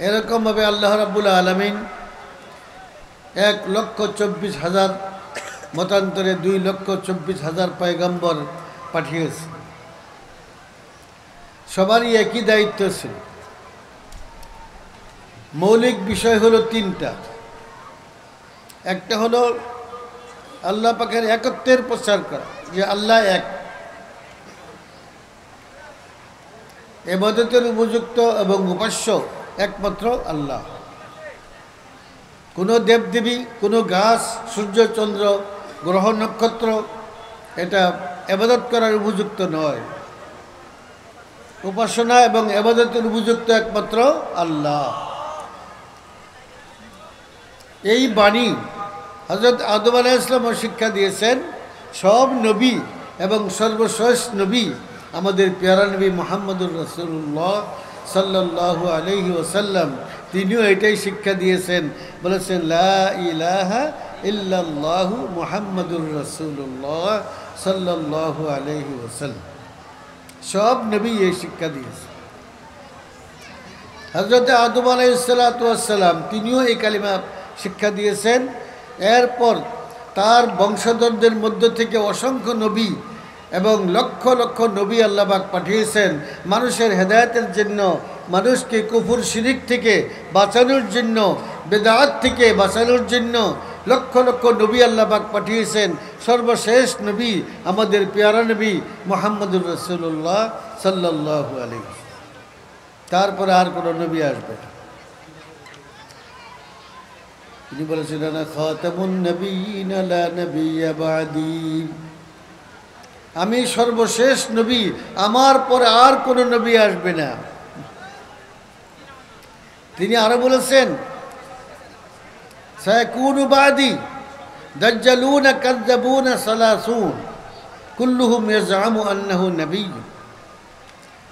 এরকমভাবে আল্লাহ রাব্বুল আলামিন 1,24,000 মতান্তরে 2,24,000 পয়গম্বর পাঠিয়েছে। সবারই একই দায়িত্ব ছিল। মৌলিক বিষয় হলো তিনটা। একটা হলো আল্লাহ পাকের একত্বের প্রচার করা, যে আল্লাহ এক, ইবাদতের উপযুক্ত এবং উপাস্য একমাত্র আল্লাহ। কোনো দেবদেবী, কোনো গাছ, সূর্য, চন্দ্র, গ্রহ, নক্ষত্র এটা ইবাদত করার উপযুক্ত নয়। উপাসনা এবং ইবাদতের উপযুক্ত একমাত্র আল্লাহ। এই বাণী হযরত আদম আলাইহিস সালামও শিক্ষা দিয়েছেন। সব নবী এবং সর্বশেষ নবী আমাদের পেয়ারা নবী মুহাম্মদুর রাসূলুল্লাহ সাল্লাল্লাহু আলাইহি ওয়াসাল্লাম, তিনিও এটাই শিক্ষা দিয়েছেন। বলেছেন লা ইলাহা ইল্লাল্লাহু মুহাম্মাদুর রাসূলুল্লাহ সাল্লাল্লাহু আলাইহি ওয়াসাল্লাম। সব নবী এই শিক্ষা দিয়েছেন। হযরত আদম আলাইহিস সালাতু ওয়াস সালাম তিনিও এই কালিমা শিক্ষা দিয়েছেন। এরপর তার বংশধরদের মধ্য থেকে অসংখ্য নবী এবং লক্ষ লক্ষ নবী আল্লাহ পাক পাঠিয়েছেন মানুষের হেদায়েতের জন্য, মানুষকে কুফর শিরিক থেকে বাঁচানোর জন্য, বেদাত থেকে বাঁচানোর জন্য লক্ষ লক্ষ নবী আল্লাহ পাক পাঠিয়েছেন। সর্বশেষ নবী আমাদের পেয়ারা নবী মুহাম্মদুর রাসূলুল্লাহ সাল্লাল্লাহু আলাইহি। তারপরে আর কোনো নবী আসবে না। তিনি বলেছেন আনা খাতামুন নবিয়্যিন লা নাবিয়্যা বা'দি, আমি সর্বশেষ নবী, আমার পরে আর কোনো নবী আসবে না। তিনি আরো বলেছেন সায়াকুনু বা'দি দাজ্জালুনা কাযযাবুনা সালাসুন কুল্লুহুম ইয়াজআমু আন্নাহু নবিয়্য,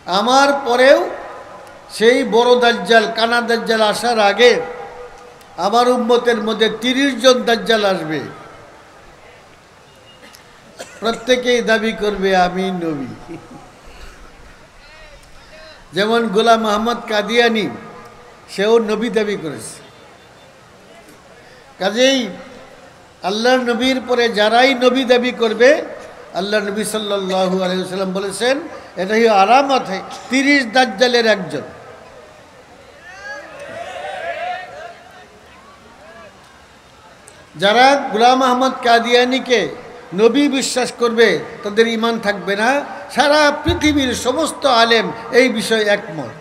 আমার পরেও সেই বড় দাজ্জাল, কানা দাজ্জাল আসার আগে আমার উম্মতের মধ্যে 30 জন দাজ্জাল আসবে। প্রত্যেকেই দাবি করবে আমি নবী। যেমন গোলাম আহমদ কাদিয়ানি, সেও নবী দাবি করেছে। কাজেই আল্লাহর নবীর পরে যারাই নবী দাবি করবে, আল্লাহ নবী সাল্লাল্লাহু আলাইহি ওয়াসাল্লাম বলেছেন এটাই আলামত হয় 30 দাজ্জালের একজন। যারা গোলাম আহমদ কাদিয়ানিকে নবী বিশ্বাস করবে তাদের ঈমান থাকবে না। সারা পৃথিবীর সমস্ত আলেম এই বিষয়ে একমত,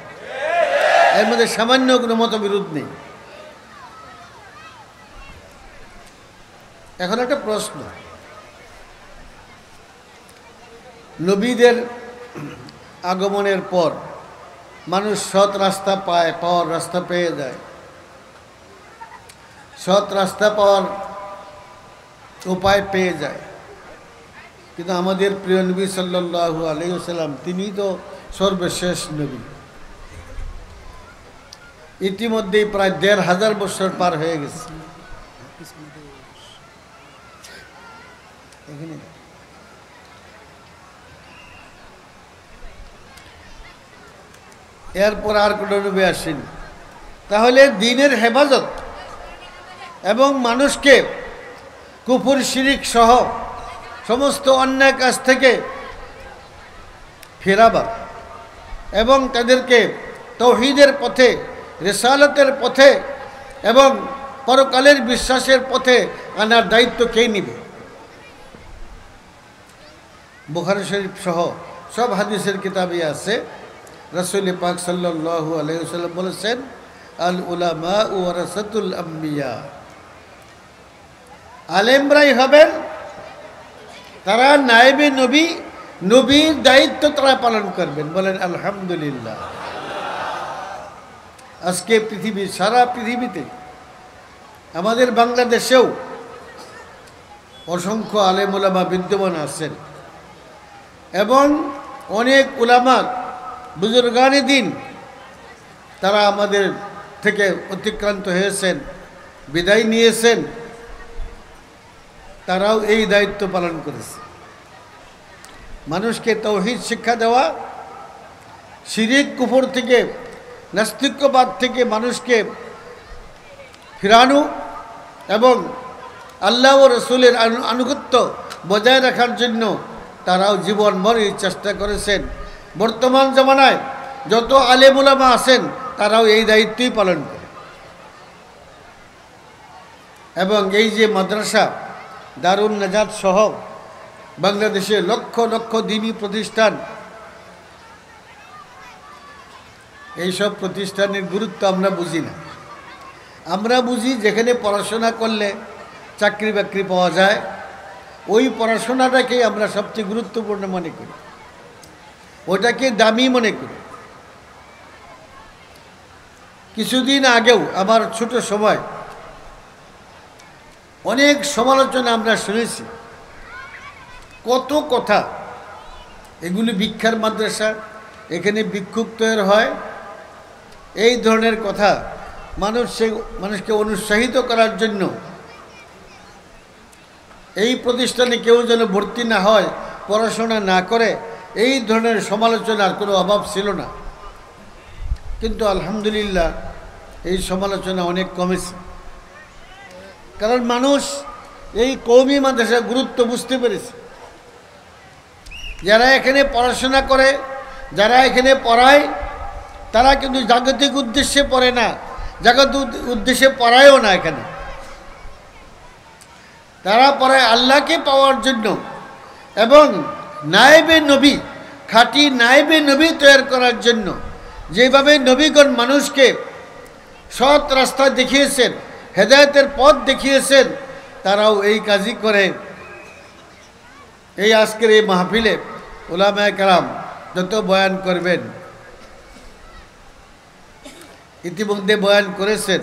এর মধ্যে সামান্য কোনো মতবিরোধ নেই। এখন একটা প্রশ্ন, নবীদের আগমনের পর মানুষ সৎ রাস্তা পায়, পাওয়ার রাস্তা পেয়ে যায়। সৎ রাস্তা পাওয়ার উপায় পেয়ে যায়, কিন্তু আমাদের প্রিয় নবী সাল্লাল্লাহু আলাইহি ওয়াসাল্লাম তিনি তো সর্বশেষ নবী। ইতিমধ্যেই প্রায় ১৫০০ বছর পার হয়ে গেছে। এরপর আর কোনো নবী আসেনি। তাহলে দ্বীনের হেফাজত এবং মানুষকে কুফর শিরিক সহ সমস্ত অন্যায় কাজ থেকে ফেরাবা এবং তাদেরকে তাওহীদের পথে, রিসালাতের পথে এবং পরকালের বিশ্বাসের পথে আনার দায়িত্ব কে নেবে? বুখারী শরীফ সহ সব হাদিসের কিতাবে আছে, রাসূল পাক সাল্লাল্লাহু আলাইহি ওয়াসাল্লাম বলেছেন আল উলামা ওয়ারাসাতুল আম্বিয়া, আলেমরাই হবেন তারা নায়েবে নবী, নবীর দায়িত্ব তারা পালন করবেন। বলেন আলহামদুলিল্লাহ। আজকে পৃথিবীর সারা পৃথিবীতে, আমাদের বাংলাদেশেও অসংখ্য আলেম উলামা বিদ্যমান আছেন এবং অনেক উলামা বুজুর্গানে দিন তারা আমাদের থেকে অতিক্রান্ত হয়েছেন, বিদায় নিয়েছেন। তারাও এই দায়িত্ব পালন করেছে, মানুষকে তাওহীদ শিক্ষা দেওয়া, শিরিক কুফর থেকে নাস্তিক্যবাদ থেকে মানুষকে ফিরানো এবং আল্লাহ ও রসুলের আনুগত্য বজায় রাখার জন্য তারাও জীবনভর এই চেষ্টা করেছেন। বর্তমান জামানায় যত আলেম উলামা আছেন তারাও এই দায়িত্বই পালন করে এবং এই যে মাদ্রাসা দারুন নাজাত সহ বাংলাদেশে লক্ষ লক্ষ দ্বীনি প্রতিষ্ঠান, এইসব প্রতিষ্ঠানের গুরুত্ব আমরা বুঝি না। আমরা বুঝি যেখানে পড়াশোনা করলে চাকরি বাকরি পাওয়া যায়, ওই পড়াশোনাটাকেই আমরা সবচেয়ে গুরুত্বপূর্ণ মনে করি, ওটাকে দামি মনে করি। কিছুদিন আগেও আমার ছোট সময় অনেক সমালোচনা আমরা শুনেছি, কত কথা। এগুলি ভিক্ষার মাদ্রাসা, এখানে ভিক্ষুক তৈরি হয়, এই ধরনের কথা মানুষকে অনুৎসাহিত করার জন্য এই প্রতিষ্ঠানে কেউ যেন ভর্তি না হয়, পড়াশোনা না করে, এই ধরনের সমালোচনার কোনো অভাব ছিল না। কিন্তু আলহামদুলিল্লাহ এই সমালোচনা অনেক কমেছে, কারণ মানুষ এই কওমি মাদ্রাসার গুরুত্ব বুঝতে পেরেছে। যারা এখানে পড়াশোনা করে, যারা এখানে পড়ায়, তারা কিন্তু জাগতিক উদ্দেশ্যে পড়ে না, জাগতিক উদ্দেশ্যে পড়ায়ও না। এখানে তারা পড়ায় আল্লাহকে পাওয়ার জন্য এবং নায়েবে নবী, খাঁটি নায়েবে নবী তৈরি করার জন্য। যেভাবে নবীগণ মানুষকে সৎ রাস্তা দেখিয়েছেন, হেদায়েতের পথ দেখিয়েছেন, তারাও এই কাজই করে। এই আজকের এই মাহফিলে উলামায়ে কেরাম যত বয়ান করবেন, ইতিমধ্যে বয়ান করেছেন,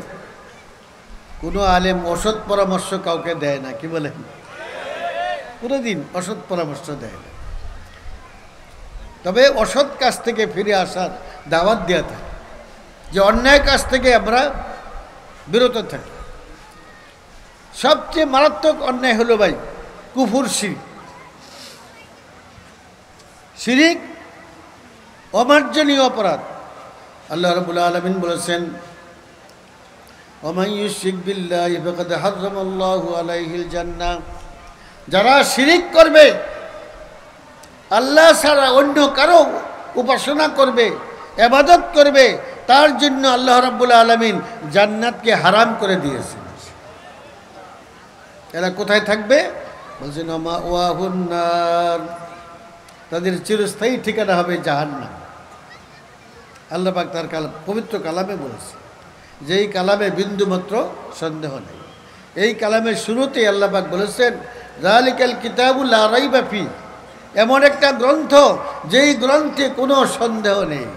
কোনো আলেম অসৎ পরামর্শ কাউকে দেয় না। কি বলেন? কোনোদিন অসৎ পরামর্শ দেয় না, তবে অসৎ কাজ থেকে ফিরে আসার দাওয়াত দেওয়া থাকে, যে অন্যায় কাজ থেকে আমরা বিরত থাকি। সবচেয়ে মারাত্মক অন্যায় হলো ভাই কুফর, শিরক। শিরক অমার্জনীয় অপরাধ। আল্লাহ রাব্বুল আলামিন বলেছেন, ওয়া মান ইউশরিক বিল্লাহি ফাকাদ হারামাল্লাহু আলাইহিল জান্নাহ। যারা শিরক করবে, আল্লাহ ছাড়া অন্য কারো উপাসনা করবে, ইবাদত করবে, তার জন্য আল্লাহ রাব্বুল আলামিন জান্নাতকে হারাম করে দিয়েছেন। এরা কোথায় থাকবে? বলছেন মাওয়াহুন নার, তাদের চিরস্থায়ী ঠিকানা হবে জাহান্নাম। আল্লাহ পাক তার পবিত্র কালামে বলেছে, যেই কালামে বিন্দুমাত্র সন্দেহ নেই। এই কালামের শুরুতেই আল্লাহ পাক বলেছেন, যালিকাল কিতাবু লা রাইবা ফি, এমন একটা গ্রন্থ যেই গ্রন্থে কোনো সন্দেহ নেই।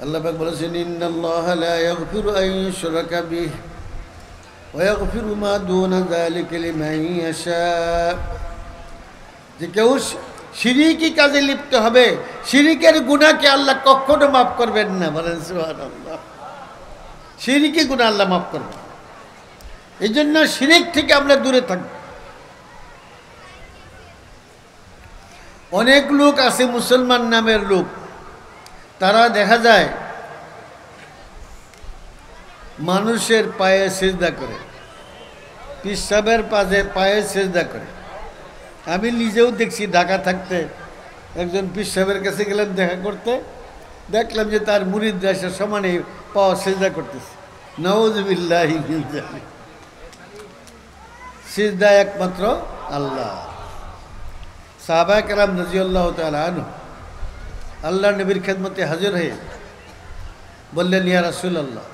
আল্লাহ পাক বলেছেন, ইন্নাল্লাহা লা ইয়াগফিরু আন ইউশরাকা বিহি ওয়া ইয়াগফিরু মা দুনা যালিকা লিমান ইয়াশা। যে কেউ শিরকি কাজে লিপ্ত হবে, শিরকের গুনাহকে আল্লাহ কখনো মাফ করবেন না। বলেন সুবহানাল্লাহ। শিরকি গুনাহ আল্লাহ মাফ করবেন। এই জন্য শিরক থেকে আমরা দূরে থাকব। অনেক লোক আছে মুসলমান নামের লোক, তারা দেখা যায় মানুষের পায়ে সিজদা করে, পীর সাহেবের পায়ে সিজদা করে। আমি নিজেও দেখছি, ঢাকা থাকতে একজন পীর সাহেবের কাছে গেলাম দেখা করতে, দেখলাম যে তার মুরিদরা এসে সমানে পাওয়া সিজদা করতেছে। নাউযুবিল্লাহি মিন যালিক। সিজদা একমাত্র আল্লাহ। সাহাবায়ে কেরাম রাদিয়াল্লাহু তাআলা আনহু আল্লাহ নবীর খেদমতে হাজির হয়ে বললেন, ইয়া রাসূলুল্লাহ,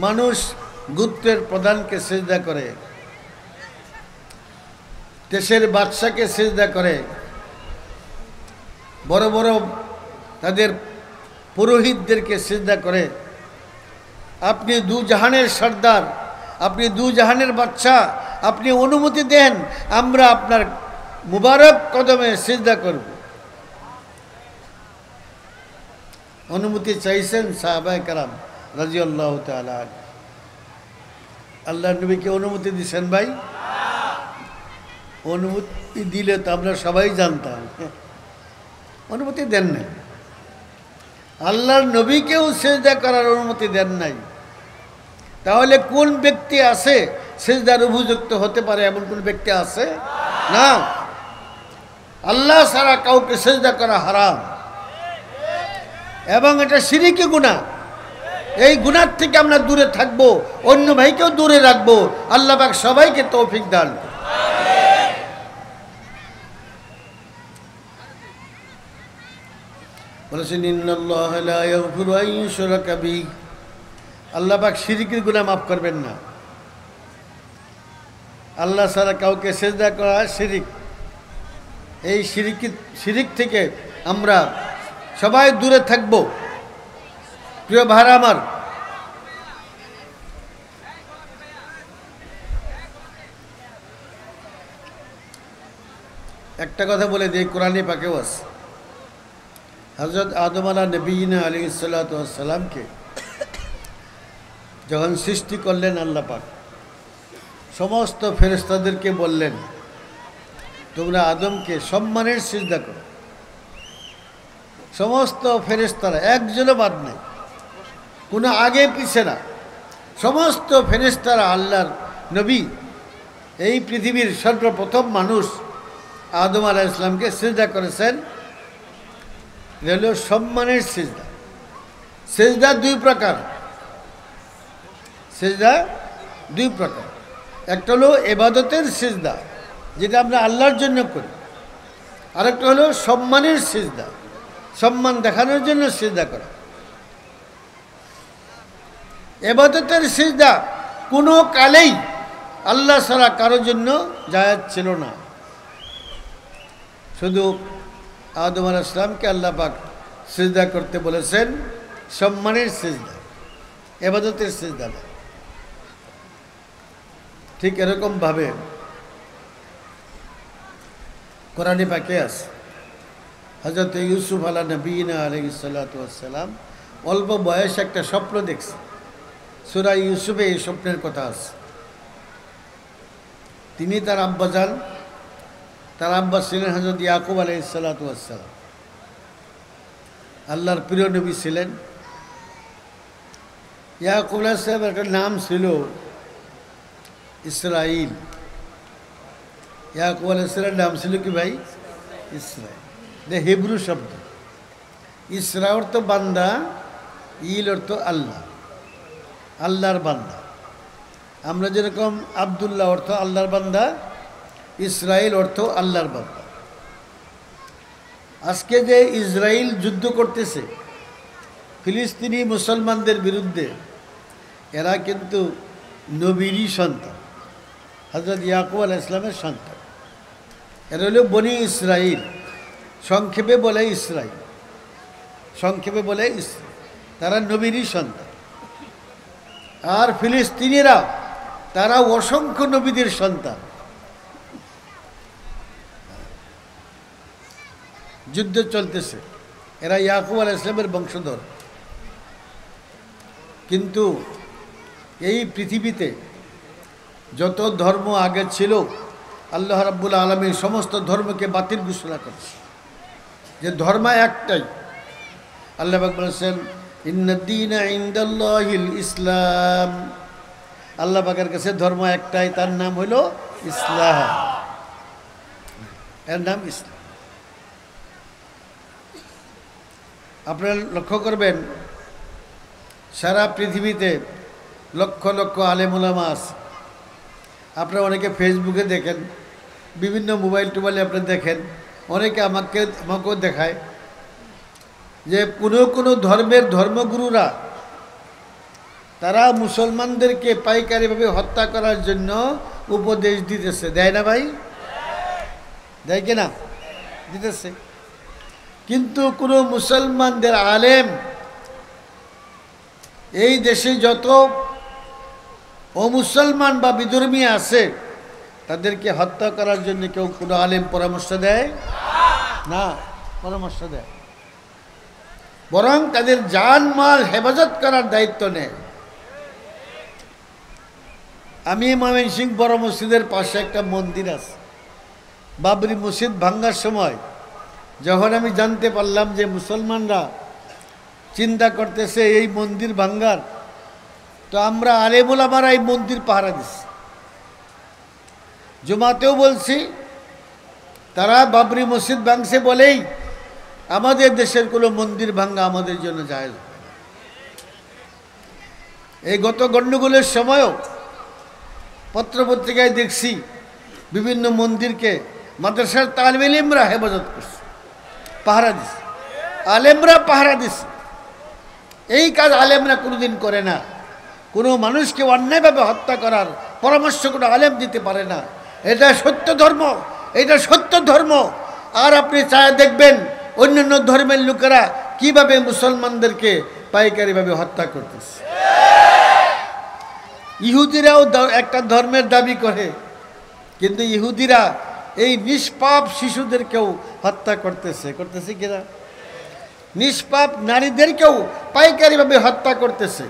মানুষ গোত্রের প্রধানকে সিজদা করে, দেশের বাদশাকে সিজদা করে, বড় বড় তাদের পুরোহিতদেরকে সিজদা করে। আপনি দু জাহানের সর্দার, আপনি দু জাহানের বাদশা, আপনি অনুমতি দেন আমরা আপনার মুবারক কদমে সিজদা করব। অনুমতি চাইছেন সাহাবায়ে কেরাম রাদিয়াল্লাহু তাআলা। আল্লাহর নবীকে অনুমতি দিয়েছেন ভাই? অনুমতি দিলে তো আমরা সবাই জানতাম, অনুমতি দেন না। আল্লাহর নবীকেও সিজদা করার অনুমতি দেন নাই। তাহলে কোন ব্যক্তি আছে সিজদার উপযুক্ত হতে পারে? এমন কোন ব্যক্তি আছে? না। আল্লাহ ছাড়া কাউকে সিজদা করা হারাম এবং এটা শিরকি গুনাহ। এই গুনাহ থেকে আমরা দূরে থাকব, অন্য ভাইকেও দূরে রাখবো। আল্লাহ পাক সবাইকে তৌফিক দান করুন। বলেছেন ইন্নাল্লাহা লা ইয়াগফিরু আন ইউশরাকা বিহি, আল্লাহ পাক শিরকের গুনাহ মাফ করবেন না। আল্লাহ ছাড়া কাউকে সিজদা করা শিরক। এই শিরক থেকে আমরা সবাই দূরে থাকব। প্রিয় ভাইরা আমার, একটা কথা বলে দিই, কোরআনে পাকেও আছে। হযরত আদম আলাইহিস সালাতু ওয়াস সালামকে যখন সৃষ্টি করলেন আল্লাহ পাক, সমস্ত ফেরেশতাদেরকে বললেন তোমরা আদমকে সম্মানের সিজদা করো। সমস্ত ফেরেশতারা একজনও বাদ নেই, কোনো আগে পিছে না। সমস্ত ফেরেশতারা আল্লাহর নবী, এই পৃথিবীর সর্বপ্রথম মানুষ আদম আলাইহিস সালামকে সিজদা করেছেন। এটা হলো সম্মানের সিজদা। সিজদা দুই প্রকার। সিজদা দুই প্রকার। একটা হলো ইবাদতের সিজদা, যেটা আমরা আল্লাহর জন্য করি। আরেকটা হলো সম্মানের সিজদা, সম্মান দেখানোর জন্য সিজদা করা। ইবাদতের সিজদা কোনো কালেই আল্লাহ ছাড়া কারোর জন্য জায়েজ ছিল না। শুধু আদম আলাইহিস সালামকে আল্লাহ পাক সিজদা করতে বলেছেন সম্মানের সিজদা, ইবাদতের সিজদা না। ঠিক এরকম ভাবে কোরআনে পাকে আছে হযরত ইউসুফ আলাইহিস সালাতু ওয়াস সালাম অল্প বয়সে একটা স্বপ্ন দেখছে। সূরা ইউসুফে এই স্বপ্নের কথা আছে। তিনি তার আব্বা যান, তার আব্বা ছিলেন হযরত ইয়াকুব আলাইহিস সালাতু ওয়াস সালাম, আল্লাহর প্রিয় নবী ছিলেন। ইয়াকুব আলাইহিস সালামের একটা নাম ছিল ইসরাইল। ইয়াকুব আলাইহিস সালামের নাম ছিল কি ভাই? ইসরাইল। এটা হিব্রু শব্দ। ইসরা অর্থ বান্দা, ইল অর্থ আল্লাহ, আল্লাহর বান্দা। আমরা যেরকম আব্দুল্লাহ অর্থ আল্লাহর বান্দা, ইসরাইল অর্থ আল্লাহর বান্দা। আজকে যে ইসরাইল যুদ্ধ করতেছে ফিলিস্তিনি মুসলমানদের বিরুদ্ধে, এরা কিন্তু নবীরই সন্তান, হযরত ইয়াকুব আলাইহিস সালামের সন্তান। এরা হলো বনি ইসরাইল, সংক্ষেপে বলে ইসরাইল, সংক্ষেপে বলে ইসরাইল। তারা নবীরই সন্তান। আর ফিলিস্তিনিরা তারা অসংখ্য নবীদের সন্তান। যুদ্ধ চলতেছে, এরা ইয়াকুব আলাইহিস সালামের বংশধর। কিন্তু এই পৃথিবীতে যত ধর্ম আগে ছিল, আল্লাহ রাব্বুল আলামিন সমস্ত ধর্মকে বাতিল ঘোষণা করেছে, যে ধর্ম একটাই। আল্লাহ পাক বলেছেন ইন্নাদ-দীনা ইনদাল্লাহিল ইসলাম। আল্লাহ পাকের কাছে ধর্ম একটাই, তার নাম হলো ইসলাম। এর নাম ইসলাম। আপনারা লক্ষ্য করবেন সারা পৃথিবীতে লক্ষ লক্ষ আলেম ওলামা আছে। আপনারা অনেকে ফেসবুকে দেখেন, বিভিন্ন মোবাইল টোবাইলে আপনারা দেখেন, অনেকে আমাকেও দেখায় যে কোনো ধর্মের ধর্মগুরুরা তারা মুসলমানদেরকে পাইকারিভাবে হত্যা করার জন্য উপদেশ দিতেছে। দেয় না ভাই? দেয় কিনা? দিতেছে। কিন্তু কোনো মুসলমানদের আলেম, এই দেশে যত অমুসলমান বা বিধর্মী আছে তাদেরকে হত্যা করার জন্য কেউ কোনো আলেম পরামর্শ দেয় না, পরামর্শ দেয়। বরং তাদের জান মাল হেফাজত করার দায়িত্ব নেয়। আমি ময়মনসিংহ বড় মসজিদের পাশে একটা মন্দির আছে, বাবরি মসজিদ ভাঙ্গার সময় যখন আমি জানতে পারলাম যে মুসলমানরা চিন্তা করতেছে এই মন্দির ভাঙ্গার, তো আমরা আলেম ওলামারা এই মন্দির পাহারা দিচ্ছি। জুমাতেও বলছি, তারা বাবরি মসজিদ ভাঙছে বলেই আমাদের দেশের কোনো মন্দির ভাঙ্গা আমাদের জন্য জায়েজ। এই গত গণ্ডগোলের সময়ও পত্রপত্রিকায় দেখছি বিভিন্ন মন্দিরকে মাদ্রাসার তালিবে ইলমরা হেফাজত করছে, পাহারা দিচ্ছে, আলেমরা পাহারা দিচ্ছে। এই কাজ আলেমরা কোনোদিন করে না। কোনো মানুষকে অন্যায়ভাবে হত্যা করার পরামর্শ কোনো আলেম দিতে পারে না। এটা সত্য ধর্ম, এটা সত্য ধর্ম। আর আপনি চায় দেখবেন অন্যান্য ধর্মের লোকেরা কিভাবে মুসলমানদেরকে পাইকারিভাবে হত্যা করতেছে। ইহুদিরাও একটা ধর্মের দাবি করে, কিন্তু ইহুদিরা এই নিষ্পাপ শিশুদেরকেও হত্যা করতেছে কিনা? নিষ্পাপ নারীদেরকেও পাইকারিভাবে হত্যা করতেছে।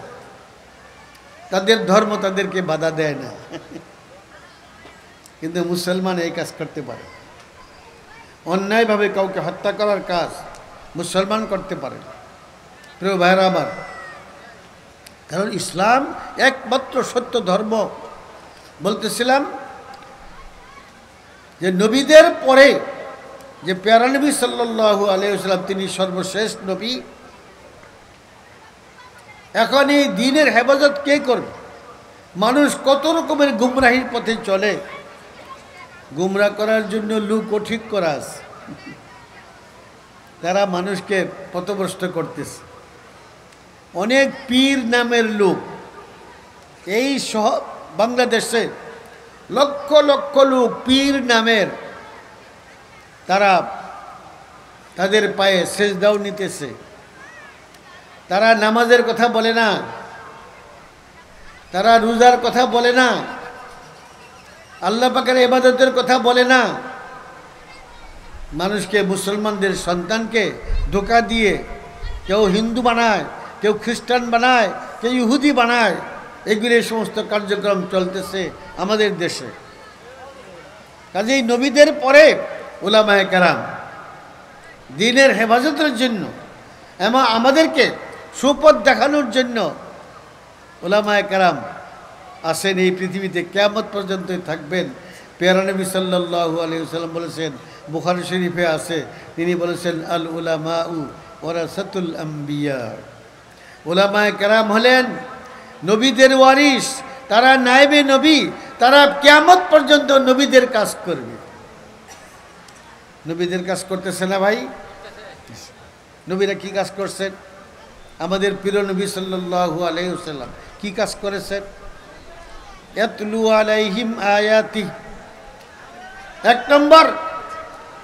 তাদের ধর্ম তাদেরকে বাধা দেয় না, কিন্তু মুসলমান এই কাজ করতে পারে। অন্যায়ভাবে কাউকে হত্যা করার কাজ মুসলমান করতে পারে। প্রিয় ভাইরা আমার, কারণ ইসলাম একমাত্র সত্য ধর্ম। বলতেছিলাম যে নবীদের পরে যে প্যারা নবী সাল্লাল্লাহু আলাইহি ওয়াসাল্লাম, তিনি সর্বশেষ নবী। এখন এই দ্বীনের হেফাজত কে করবে? মানুষ কত রকমের গুমরাহির পথে চলে। গুমরাহ করার জন্য লোকও ঠিক করা আছে, তারা মানুষকে পথভ্রষ্ট করতেছে। অনেক পীর নামের লোক এই বাংলাদেশে লক্ষ লক্ষ লোক পীর নামের, তারা তাদের পায়ে সেজদাও নিতেছে। তারা নামাজের কথা বলে না, তারা রোজার কথা বলে না, আল্লাহ পাকের ইবাদতের কথা বলে না। মানুষকে, মুসলমানদের সন্তানকে ধোঁকা দিয়ে কেউ হিন্দু বানায়, কেউ খ্রিস্টান বানায়, কেউ ইহুদি বানায়। এগুলি সমস্ত কার্যক্রম চলতেছে আমাদের দেশে। কাজেই নবীদের পরে উলামায়ে কেরাম দ্বীনের হেফাজতের জন্য এবং আমাদেরকে সুপথ দেখানোর জন্য উলামায়ে কেরাম আসেন এই পৃথিবীতে, কিয়ামত পর্যন্তই থাকবেন। প্যারা নবী সাল্লাল্লাহু আলাইহি ওয়াসাল্লাম বলেছেন, বুখারী শরীফে আছে, তিনি বলেছেন আল উলামাউ ওয়ারাসাতুল আম্বিয়া। উলামায়ে কেরাম হলেন নবীদের ওয়ারিস, তারা নায়েবে নবী, তারা কিয়ামত পর্যন্ত নবীদের কাজ করবে। নবীদের কাজ করতেছে না ভাই? নবীরা কি কাজ করছেন? আমাদের প্রিয় নবী সাল্লাল্লাহু আলাইহি ওয়াসাল্লাম কি কাজ করেছেন? ইয়াতলু আলাইহিম আয়াতি। এক নম্বর,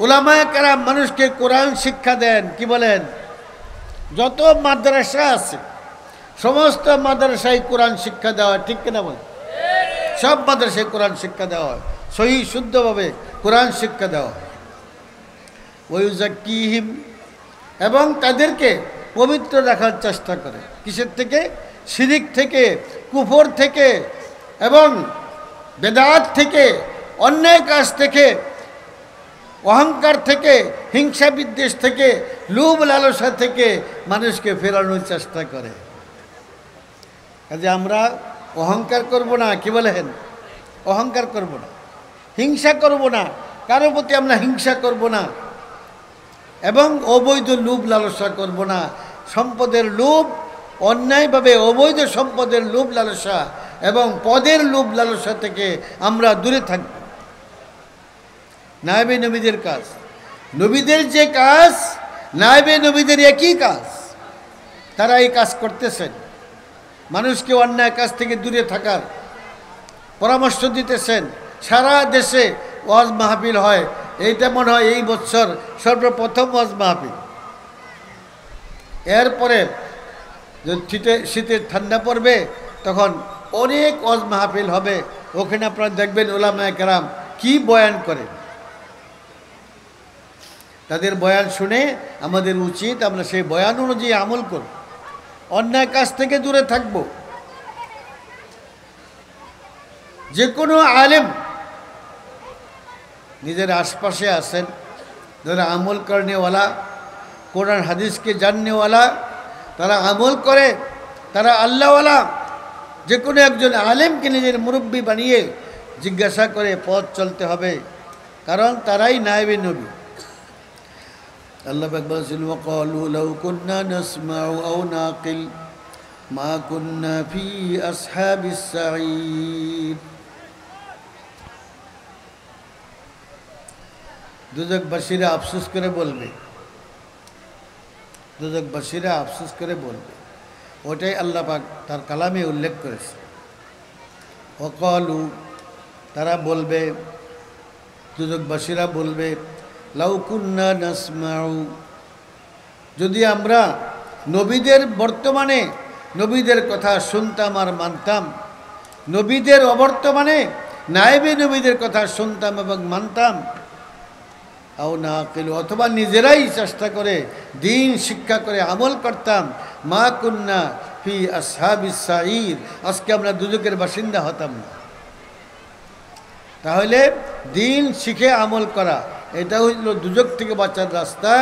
উলামায়ে কেরাম মানুষকে কোরআন শিক্ষা দেন। কি বলেন? যত মাদ্রাসা আছে সমস্ত মাদ্রাসায় কোরআন শিক্ষা দেওয়া হয়, ঠিক কিনা বলেন? সব মাদ্রাসায় কোরআন শিক্ষা দেওয়া হয়, সহি শুদ্ধভাবে কোরআন শিক্ষা দেওয়া হয়। ওয়ায়ুযাক্কিহিম, এবং তাদেরকে পবিত্র রাখার চেষ্টা করে। কিসের থেকে? শিরিক থেকে, কুফর থেকে, এবং বেদাত থেকে, অন্যায় কাজ থেকে, অহংকার থেকে, হিংসা বিদ্বেষ থেকে, লোভ লালসা থেকে মানুষকে ফেরানোর চেষ্টা করে। কাজে আমরা অহংকার করব না। কি বলেন? অহংকার করব না, হিংসা করব না, কারো প্রতি আমরা হিংসা করব না, এবং অবৈধ লোভ লালসা করব না। সম্পদের লোভ, অন্যায়ভাবে অবৈধ সম্পদের লোভ লালসা এবং পদের লোভ লালসা থেকে আমরা দূরে থাকব। নায়েবে নবীদের কাজ, নবীদের যে কাজ, নায়েবে নবীদের একই কাজ। তারা এই কাজ করতেছেন, মানুষকে অন্যায় কাজ থেকে দূরে থাকার পরামর্শ দিতেছেন। সারা দেশে ওয়াজ মাহফিল হয়। এইটা মনে হয় এই বছর সর্বপ্রথম ওয়াজ মাহফিল। এরপরে শীতের ঠান্ডা পড়বে, তখন অনেক ওয়াজ মাহফিল হবে। ওখানে আপনারা দেখবেন উলামায়ে কেরাম কি বয়ান করে। তাদের বয়ান শুনে আমাদের উচিত আমরা সেই বয়ান অনুযায়ী আমল করব, অন্যায় কাজ থেকে দূরে থাকব। যে কোনো আলেম নিজের আশপাশে আছেন যারা আমল করনেওয়ালা, কোরআন হাদিসকে জাননেওয়ালা, তারা আমল করে, তারা আল্লাহওয়ালা। যে কোনো একজন আলেমকে নিজের মুরব্বী বানিয়ে জিজ্ঞাসা করে পথ চলতে হবে, কারণ তারাই নায়েবে নবী। আল্লাহ পাক বলেছেন, ওয়াকালু লাউ কুন্না নাসমাউ আও নাকিল মা কুন্না ফি আসহাবিস সাঈর। দুজকবাসীরা আফসোস করে বলবে, দুজকবাসীরা আফসোস করে বলবে, ওটাই আল্লাহ পাক তার কালামে উল্লেখ করেছে। ওয়াকালু, তারা বলবে, দুজকবাসীরা বলবে, লাউ কুন্না নাসমাউ, যদি আমরা নবীদের বর্তমানে নবীদের কথা শুনতাম আর মানতাম, নবীদের অবর্তমানে নায়েবে নবীদের কথা শুনতাম এবং মানতাম, আও নাকিল, অথবা নিজেরাই চেষ্টা করে দিন শিক্ষা করে আমল করতাম, মা কুন্না ফি আসহাবিস সাঈর, আজকে আমরা দুজকের বাসিন্দা হতাম না। তাহলে দিন শিখে আমল করা, এটা হইল দুজক থেকে বাঁচার রাস্তা।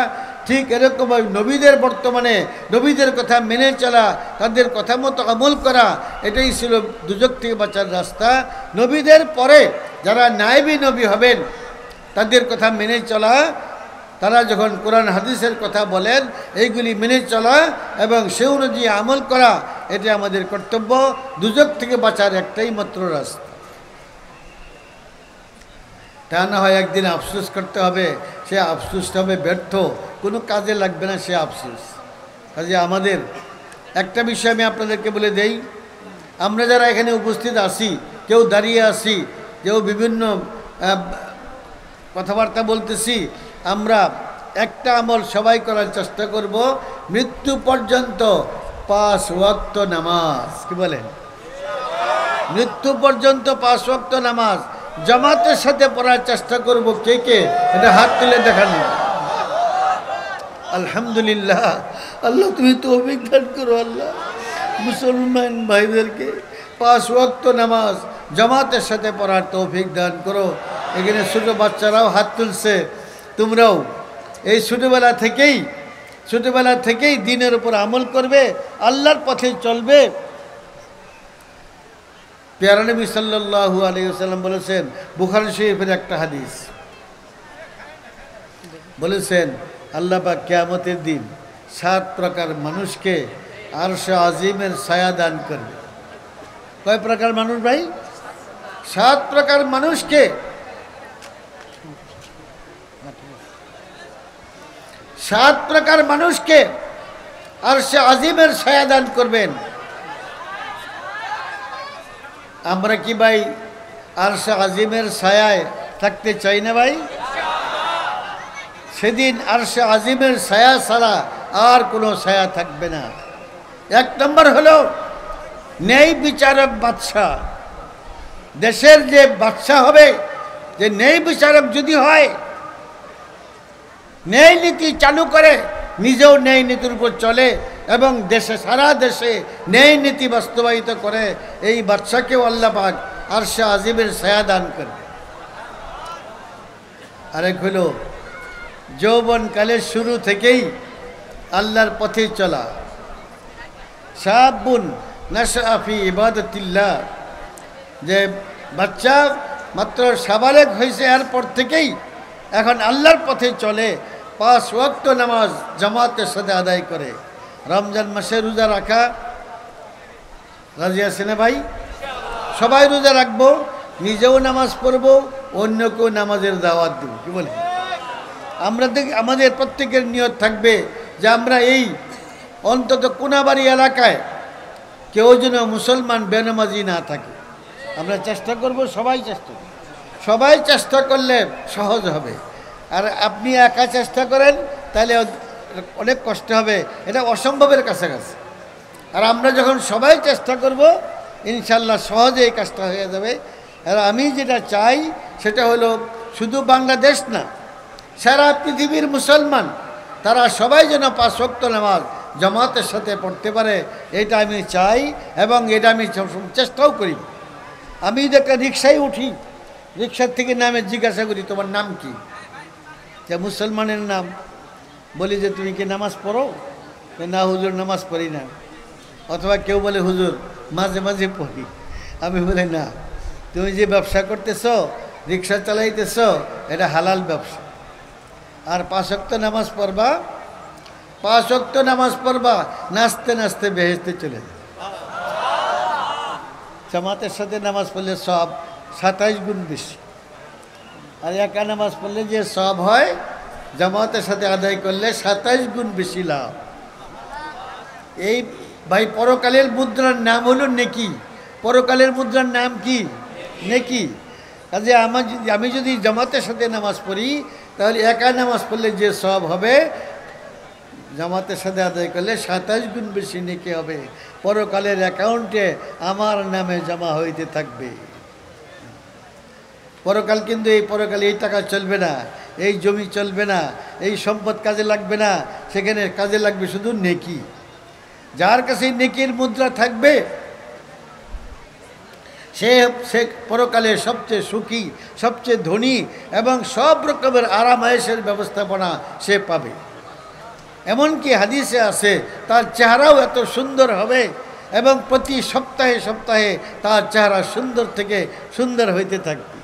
ঠিক এরকমভাবে নবীদের বর্তমানে নবীদের কথা মেনে চলা, তাদের কথা মতো আমল করা, এটাই ছিল দুজক থেকে বাঁচার রাস্তা। নবীদের পরে যারা নায়েবে নবী হবেন তাদের কথা মেনে চলা, তারা যখন কোরআন হাদিসের কথা বলেন এইগুলি মেনে চলা এবং সে অনুযায়ী আমল করা, এটা আমাদের কর্তব্য। দুজক থেকে বাঁচার একটাই মাত্র রাস্তা। তা না হয় একদিন আফসোস করতে হবে, সে আফসোসটা হবে ব্যর্থ, কোনো কাজে লাগবে না সে আফসোস। কাজে আমাদের একটা বিষয় আমি আপনাদেরকে বলে দেই, আমরা যারা এখানে উপস্থিত আছি, কেউ দাঁড়িয়ে আছি, কেউ বিভিন্ন কথাবার্তা বলতেছি, আমরা একটা আমল সবাই করার চেষ্টা করব, মৃত্যু পর্যন্ত 5 ওয়াক্ত নামাজ। কি বলেন? মৃত্যু পর্যন্ত 5 ওয়াক্ত নামাজ জামাতের সাথে পড়ার চেষ্টা করব। কে কে এটা হাত তুলে দেখানো? আলহামদুলিল্লাহ। আল্লাহ তুমি তৌফিক দান করো। আল্লাহ মুসলমান ভাইদেরকে 5 ওয়াক্ত নামাজ জামাতের সাথে পড়ার তৌফিক দান করো। এখানে ছোটো বাচ্চারাও হাত তুলছে, তোমরাও এই ছোটোবেলা থেকেই দিনের উপর আমল করবে, আল্লাহর পথে চলবে। প্যারা নবী সাল্লাল্লাহু আলাইহি ওয়াসাল্লাম বলেছেন, বুখারী শরীফের একটা হাদিস বলেছেন, আল্লাহ পাক কিয়ামতের দিন 7 প্রকার মানুষকে আরশে আজিমের ছায়া দান করবে। কয় প্রকার মানুষ ভাই? 7 প্রকার মানুষকে। 7 প্রকার মানুষকে আরশে আজিমের ছায়া দান করবেন। আমরা কি ভাই আরশে আজিমের ছায়ায় থাকতে চাই না ভাই? সেদিন আরশে আজিমের ছায়া ছাড়া আর কোনো ছায়া থাকবে না। 1 নম্বর হলো ন্যায় বিচারক বাদশাহ। দেশের যে বাদশাহ হবে, যে ন্যায় বিচারক যদি হয়, ন্যায় নীতি চালু করে, নিজেও ন্যায় নীতির উপর চলে এবং সারা দেশে ন্যায় নীতি বাস্তবায়িত করে, এই বাদশাকেও আল্লাহ পাক আরশে আজিমের ছায়া দান করবে। আরেক হলো যৌবনকালের শুরু থেকেই আল্লাহর পথে চলা। শাবুন নাশআ ফি ইবাদাতিল্লাহ, যে বাচ্চা মাত্র সাবালেগ হয়েছে এরপর থেকেই এখন আল্লাহর পথে চলে, 5 ওয়াক্ত নামাজ জামাতের সাথে আদায় করে। রমজান মাসে রোজা রাখা রাজি আছে না ভাই? সবাই রোজা রাখবো, নিজেও নামাজ পড়বো, অন্যকেও নামাজের দাওয়াত দেব। কি বলে? আমাদের প্রত্যেকের নিয়ত থাকবে যে আমরা এই অন্তত কোনাবাড়ি এলাকায় কেউ যেন মুসলমান বেনামাজি না থাকে। আমরা চেষ্টা করব, সবাই চেষ্টা করলে সহজ হবে। আর আপনি একা চেষ্টা করেন তাহলে অনেক কষ্ট হবে, এটা অসম্ভবের কাছাকাছি। আর আমরা যখন সবাই চেষ্টা করব, ইনশাল্লাহ সহজে এই কাজটা হয়ে যাবে। আর আমি যেটা চাই সেটা হলো শুধু বাংলাদেশ না, সারা পৃথিবীর মুসলমান তারা সবাই যেন 5 ওয়াক্ত নামাজ জামাতের সাথে পড়তে পারে, এটা আমি চাই এবং এটা আমি চেষ্টাও করি। আমি যদি একটা রিক্সায় উঠি, রিক্সার থেকে নামে জিজ্ঞাসা করি তোমার নাম কি, যে মুসলমানের নাম, বলি যে তুমি কি নামাজ পড়ো? না হুজুর নামাজ পড়ি না, অথবা কেউ বলে হুজুর মাঝে মাঝে পড়ি। আমি বলি না, তুমি যে ব্যবসা করতেছ, রিক্সা চালাইতেছ, এটা হালাল ব্যবসা। আর 5 ওয়াক্ত নামাজ পড়বা, 5 ওয়াক্ত নামাজ পড়বা, নাচতে নাচতে বেহেশতে চলে যাবে। জামাতের সাথে নামাজ পড়লে সব 27 গুণ বেশি, আর একা নামাজ পড়লে যে সব হয় জামাতের সাথে আদায় করলে 27 গুণ বেশি লাভ। এই ভাই পরকালের মুদ্রার নাম হলো নেকি। পরকালের মুদ্রার নাম কি? নেকি। কাজে আমি যদি জামাতের সাথে নামাজ পড়ি, তাহলে একা নামাজ পড়লে যে সব হবে জামাতের সাথে আদায় করলে 27 গুণ বেশি নেকি হবে। পরকালের অ্যাকাউন্টে আমার নামে জমা হইতে থাকবে। পরকাল কিন্তু এই পরকালে এই টাকা চলবে না, এই জমি চলবে না, এই সম্পদ কাজে লাগবে না, সেখানে কাজে লাগবে শুধু নেকি। যার কাছে নেকির মুদ্রা থাকবে সে পরকালে সবচেয়ে সুখী, সবচেয়ে ধনী এবং সব রকমের আরাম আয়েশের ব্যবস্থাপনা সে পাবে। এমনকি হাদিসে আছে তার চেহারাও এত সুন্দর হবে এবং প্রতি সপ্তাহে সপ্তাহে তার চেহারা সুন্দর থেকে সুন্দর হইতে থাকবে।